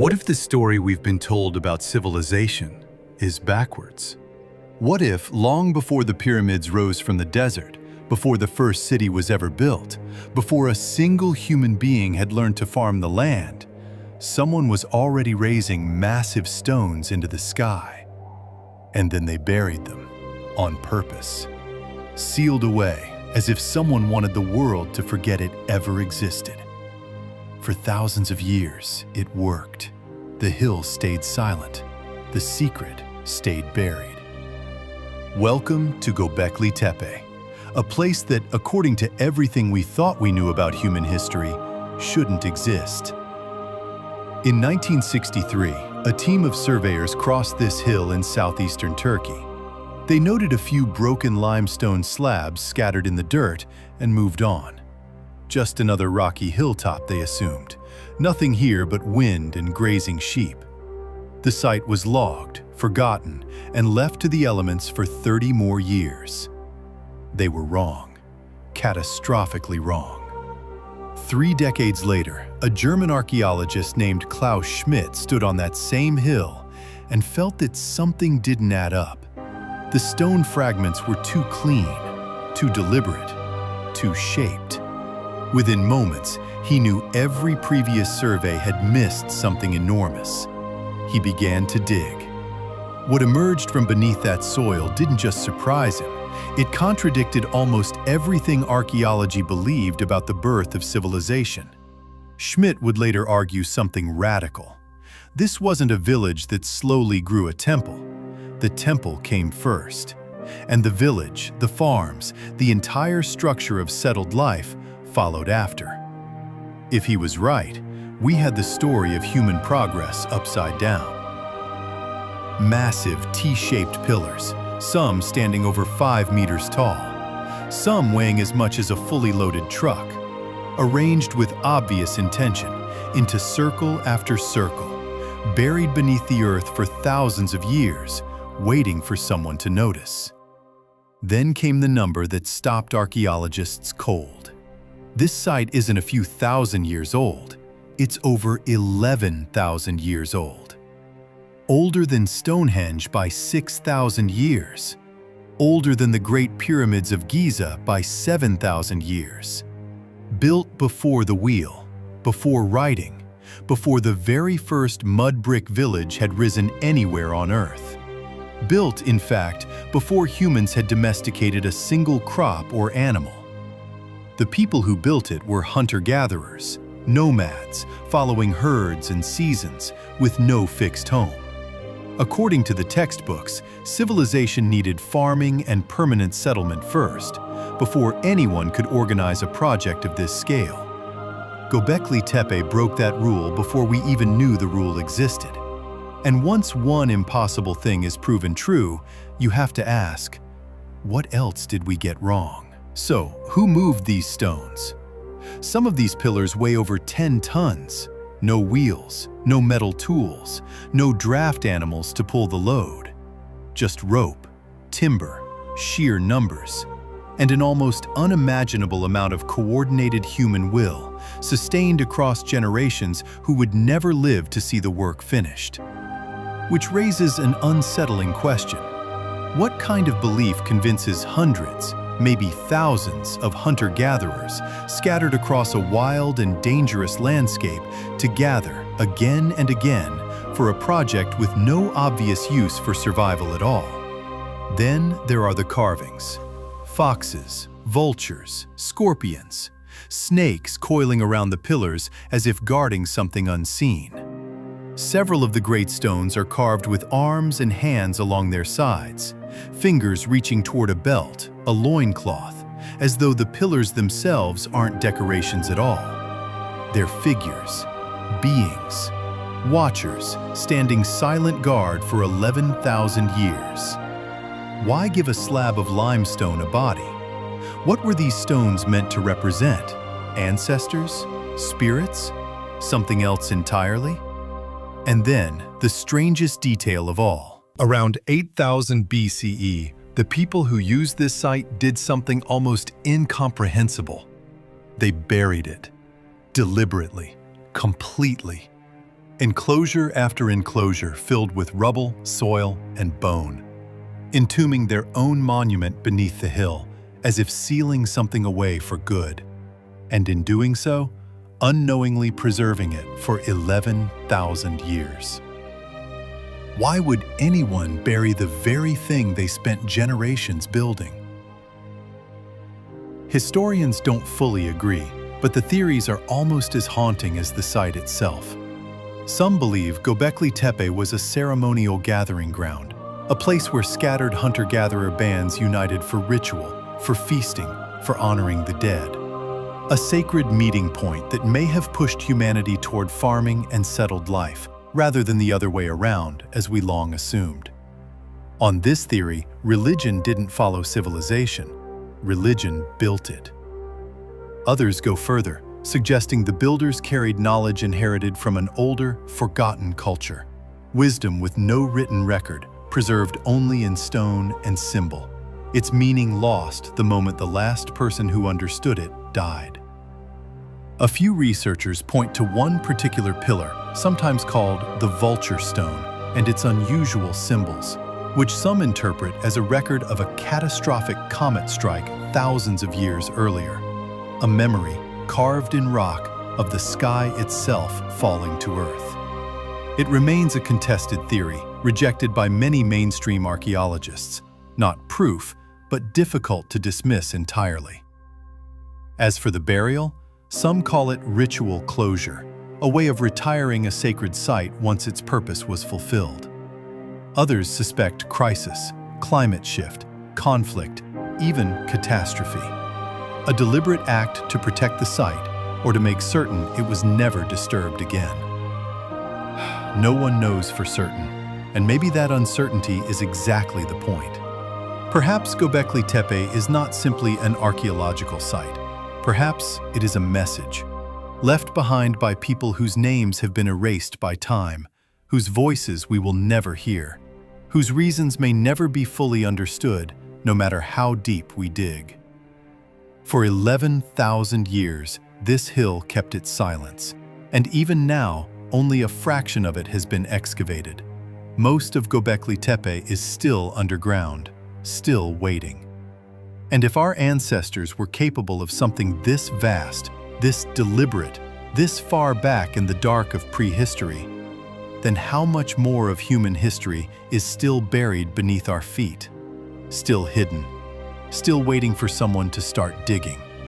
What if the story we've been told about civilization is backwards? What if, long before the pyramids rose from the desert, before the first city was ever built, before a single human being had learned to farm the land, someone was already raising massive stones into the sky? And then they buried them, on purpose, sealed away as if someone wanted the world to forget it ever existed. For thousands of years, it worked. The hills stayed silent. The secret stayed buried. Welcome to Göbekli Tepe, a place that, according to everything we thought we knew about human history, shouldn't exist. In 1963, a team of surveyors crossed this hill in southeastern Turkey. They noted a few broken limestone slabs scattered in the dirt and moved on. Just another rocky hilltop, they assumed. Nothing here but wind and grazing sheep. The site was logged, forgotten, and left to the elements for 30 more years. They were wrong. Catastrophically wrong. 3 decades later, a German archaeologist named Klaus Schmidt stood on that same hill and felt that something didn't add up. The stone fragments were too clean, too deliberate, too shaped. Within moments, he knew every previous survey had missed something enormous. He began to dig. What emerged from beneath that soil didn't just surprise him, it contradicted almost everything archaeology believed about the birth of civilization. Schmidt would later argue something radical. This wasn't a village that slowly grew a temple. The temple came first. And the village, the farms, the entire structure of settled life followed after. If he was right, we had the story of human progress upside down. Massive T-shaped pillars, some standing over 5 meters tall, some weighing as much as a fully loaded truck, arranged with obvious intention into circle after circle, buried beneath the earth for thousands of years, waiting for someone to notice. Then came the number that stopped archaeologists cold. This site isn't a few thousand years old, it's over 11,000 years old. Older than Stonehenge by 6,000 years. Older than the Great Pyramids of Giza by 7,000 years. Built before the wheel, before writing, before the very first mud brick village had risen anywhere on Earth. Built, in fact, before humans had domesticated a single crop or animal. The people who built it were hunter-gatherers, nomads, following herds and seasons, with no fixed home. According to the textbooks, civilization needed farming and permanent settlement first, before anyone could organize a project of this scale. Göbekli Tepe broke that rule before we even knew the rule existed. And once one impossible thing is proven true, you have to ask, what else did we get wrong? So, who moved these stones? Some of these pillars weigh over 10 tons. No wheels, no metal tools, no draft animals to pull the load. Just rope, timber, sheer numbers, and an almost unimaginable amount of coordinated human will, sustained across generations who would never live to see the work finished. Which raises an unsettling question. What kind of belief convinces hundreds, maybe thousands of hunter-gatherers scattered across a wild and dangerous landscape to gather again and again for a project with no obvious use for survival at all? Then there are the carvings. Foxes, vultures, scorpions, snakes coiling around the pillars as if guarding something unseen. Several of the great stones are carved with arms and hands along their sides, fingers reaching toward a belt, a loincloth, as though the pillars themselves aren't decorations at all. They're figures, beings, watchers standing silent guard for 11,000 years. Why give a slab of limestone a body? What were these stones meant to represent? Ancestors? Spirits? Something else entirely? And then, the strangest detail of all. Around 8000 BCE, the people who used this site did something almost incomprehensible. They buried it. Deliberately. Completely. Enclosure after enclosure filled with rubble, soil, and bone, entombing their own monument beneath the hill, as if sealing something away for good, and in doing so, unknowingly preserving it for 11,000 years. Why would anyone bury the very thing they spent generations building? Historians don't fully agree, but the theories are almost as haunting as the site itself. Some believe Göbekli Tepe was a ceremonial gathering ground, a place where scattered hunter-gatherer bands united for ritual, for feasting, for honoring the dead. A sacred meeting point that may have pushed humanity toward farming and settled life, rather than the other way around, as we long assumed. On this theory, religion didn't follow civilization. Religion built it. Others go further, suggesting the builders carried knowledge inherited from an older, forgotten culture. Wisdom with no written record, preserved only in stone and symbol. Its meaning lost the moment the last person who understood it died. A few researchers point to one particular pillar, sometimes called the vulture stone, and its unusual symbols, which some interpret as a record of a catastrophic comet strike thousands of years earlier. A memory, carved in rock, of the sky itself falling to Earth. It remains a contested theory, rejected by many mainstream archaeologists. Not proof, but difficult to dismiss entirely. As for the burial, some call it ritual closure, a way of retiring a sacred site once its purpose was fulfilled. Others suspect crisis, climate shift, conflict, even catastrophe. A deliberate act to protect the site or to make certain it was never disturbed again. No one knows for certain, and maybe that uncertainty is exactly the point. Perhaps Göbekli Tepe is not simply an archaeological site. Perhaps it is a message, left behind by people whose names have been erased by time, whose voices we will never hear, whose reasons may never be fully understood, no matter how deep we dig. For 11,000 years, this hill kept its silence, and even now, only a fraction of it has been excavated. Most of Göbekli Tepe is still underground, still waiting. And if our ancestors were capable of something this vast, this deliberate, this far back in the dark of prehistory, then how much more of human history is still buried beneath our feet, still hidden, still waiting for someone to start digging?